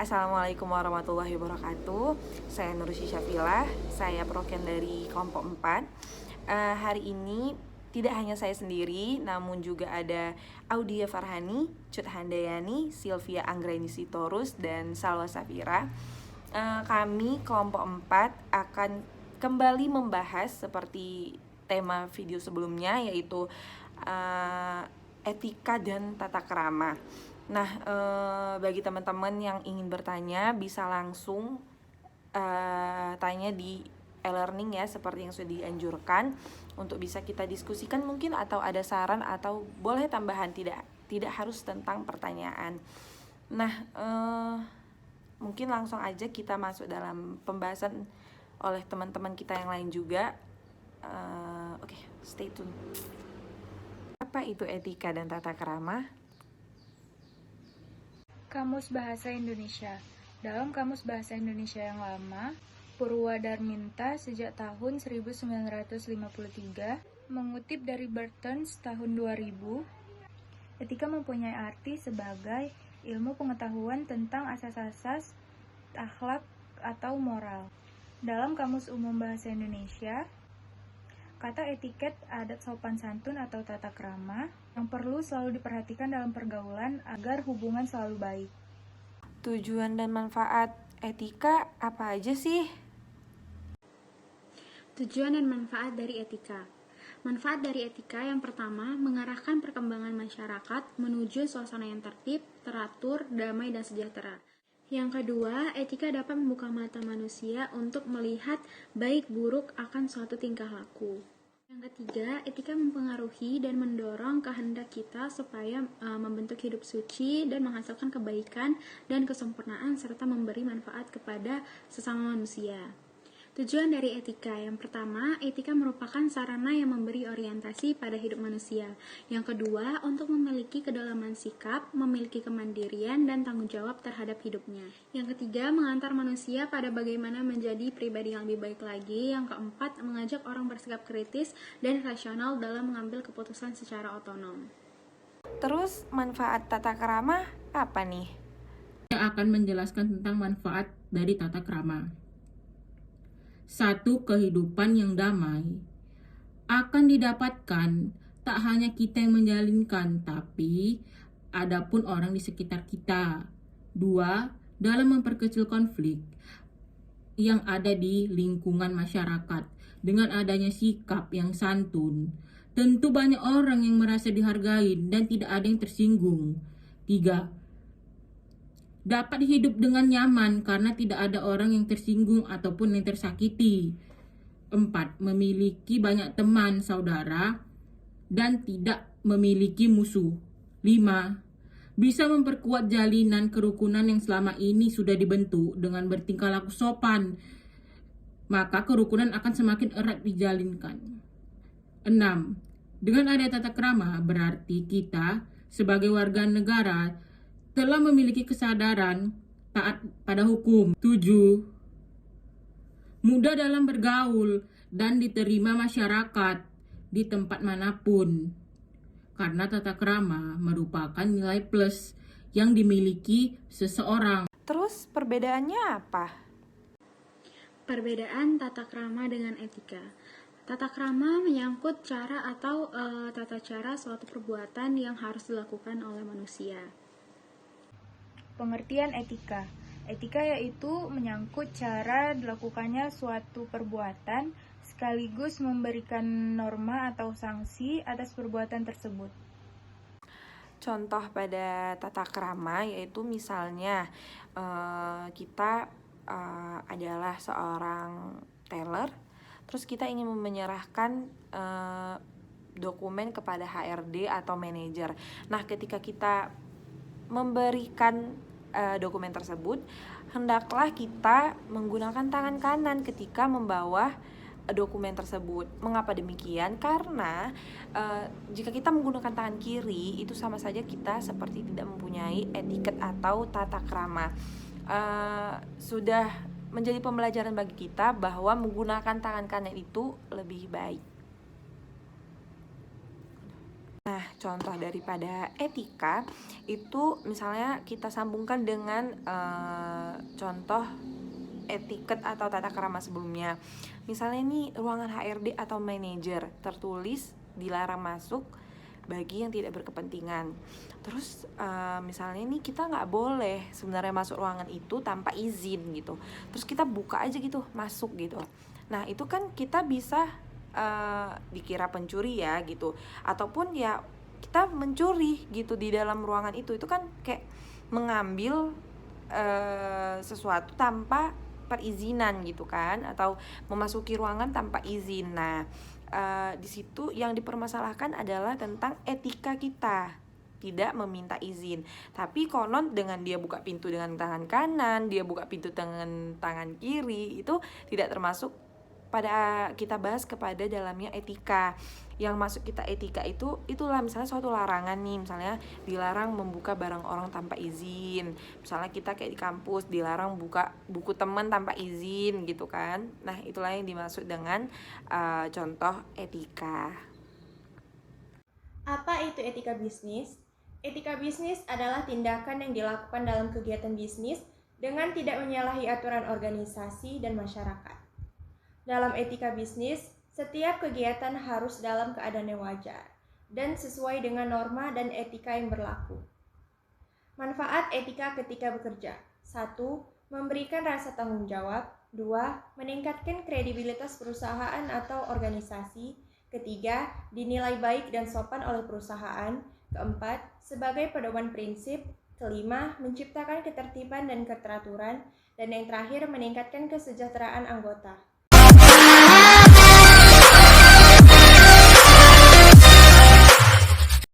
Assalamualaikum warahmatullahi wabarakatuh. Saya Nursi Syafila, saya perwakilan dari kelompok 4. Hari ini tidak hanya saya sendiri, namun juga ada Audia Farhani, Cut Handayani, Sylvia Anggraini Sitorus, dan Salwa Safira. Kami kelompok 4 akan kembali membahas seperti tema video sebelumnya, yaitu etika dan tata krama. Nah, bagi teman-teman yang ingin bertanya bisa langsung tanya di e-learning ya, seperti yang sudah dianjurkan, untuk bisa kita diskusikan mungkin, atau ada saran atau boleh tambahan, tidak harus tentang pertanyaan. Nah, mungkin langsung aja kita masuk dalam pembahasan oleh teman-teman kita yang lain juga. Oke, stay tune. Apa itu etika dan tata krama? Kamus Bahasa Indonesia. Dalam Kamus Bahasa Indonesia yang lama, Purwadarminta sejak tahun 1953 mengutip dari Burtons tahun 2000, etika mempunyai arti sebagai ilmu pengetahuan tentang asas-asas akhlak atau moral. Dalam Kamus Umum Bahasa Indonesia, kata etiket, adat sopan santun atau tata krama yang perlu selalu diperhatikan dalam pergaulan agar hubungan selalu baik. Tujuan dan manfaat etika apa aja sih? Tujuan dan manfaat dari etika. Manfaat dari etika yang pertama, mengarahkan perkembangan masyarakat menuju suasana yang tertib, teratur, damai, dan sejahtera. Yang kedua, etika dapat membuka mata manusia untuk melihat baik buruk akan suatu tingkah laku. Yang ketiga, etika mempengaruhi dan mendorong kehendak kita supaya membentuk hidup suci dan menghasilkan kebaikan dan kesempurnaan serta memberi manfaat kepada sesama manusia. Tujuan dari etika yang pertama, etika merupakan sarana yang memberi orientasi pada hidup manusia. Yang kedua, untuk memiliki kedalaman sikap, memiliki kemandirian dan tanggung jawab terhadap hidupnya. Yang ketiga, mengantar manusia pada bagaimana menjadi pribadi yang lebih baik lagi. Yang keempat, mengajak orang bersikap kritis dan rasional dalam mengambil keputusan secara otonom. Terus manfaat tata krama apa nih? Saya akan menjelaskan tentang manfaat dari tata krama. Satu, kehidupan yang damai akan didapatkan tak hanya kita yang menjalinkan, tapi adapun orang di sekitar kita. Dua, dalam memperkecil konflik yang ada di lingkungan masyarakat dengan adanya sikap yang santun, tentu banyak orang yang merasa dihargai dan tidak ada yang tersinggung. Tiga, dapat hidup dengan nyaman karena tidak ada orang yang tersinggung ataupun yang tersakiti. 4. Memiliki banyak teman, saudara, dan tidak memiliki musuh. 5. Bisa memperkuat jalinan kerukunan yang selama ini sudah dibentuk dengan bertingkah laku sopan. Maka kerukunan akan semakin erat dijalinkan. 6. Dengan ada tata krama, berarti kita sebagai warga negara telah memiliki kesadaran taat pada hukum. 7. Mudah dalam bergaul dan diterima masyarakat di tempat manapun. Karena tata krama merupakan nilai plus yang dimiliki seseorang. Terus perbedaannya apa? Perbedaan tata krama dengan etika. Tata krama menyangkut cara atau tata cara suatu perbuatan yang harus dilakukan oleh manusia. Pengertian etika. Etika yaitu menyangkut cara dilakukannya suatu perbuatan sekaligus memberikan norma atau sanksi atas perbuatan tersebut. Contoh pada tata krama yaitu misalnya kita adalah seorang teller, terus kita ingin menyerahkan dokumen kepada HRD atau manajer. Nah, ketika kita memberikan dokumen tersebut, hendaklah kita menggunakan tangan kanan ketika membawa dokumen tersebut. Mengapa demikian? Karena jika kita menggunakan tangan kiri, itu sama saja kita seperti tidak mempunyai etiket atau tata krama. Sudah menjadi pembelajaran bagi kita bahwa menggunakan tangan kanan itu lebih baik. Nah, Nah, contoh daripada etika itu misalnya kita sambungkan dengan contoh etiket atau tata krama sebelumnya. Misalnya nih ruangan HRD atau manajer tertulis dilarang masuk bagi yang tidak berkepentingan. Terus misalnya nih kita nggak boleh sebenarnya masuk ruangan itu tanpa izin gitu. Terus kita buka aja gitu masuk gitu. Nah itu kan kita bisa dikira pencuri ya gitu, ataupun ya kita mencuri gitu di dalam ruangan itu kan kayak mengambil sesuatu tanpa perizinan gitu kan, atau memasuki ruangan tanpa izin. Nah di situ yang dipermasalahkan adalah tentang etika kita tidak meminta izin. Tapi konon dengan dia buka pintu dengan tangan kanan, dia buka pintu dengan tangan kiri, itu tidak termasuk pada kita bahas kepada dalamnya etika. Yang masuk kita etika itulah misalnya suatu larangan nih, misalnya dilarang membuka barang orang tanpa izin. Misalnya kita kayak di kampus dilarang buka buku teman tanpa izin gitu kan. Nah itulah yang dimaksud dengan contoh etika. Apa itu etika bisnis? Etika bisnis adalah tindakan yang dilakukan dalam kegiatan bisnis dengan tidak menyalahi aturan organisasi dan masyarakat. Dalam etika bisnis, setiap kegiatan harus dalam keadaan yang wajar dan sesuai dengan norma dan etika yang berlaku. Manfaat etika ketika bekerja: 1. Memberikan rasa tanggung jawab. 2. Meningkatkan kredibilitas perusahaan atau organisasi. 3. Dinilai baik dan sopan oleh perusahaan. 4. Sebagai pedoman prinsip. 5. Menciptakan ketertiban dan keteraturan. Dan yang terakhir, meningkatkan kesejahteraan anggota.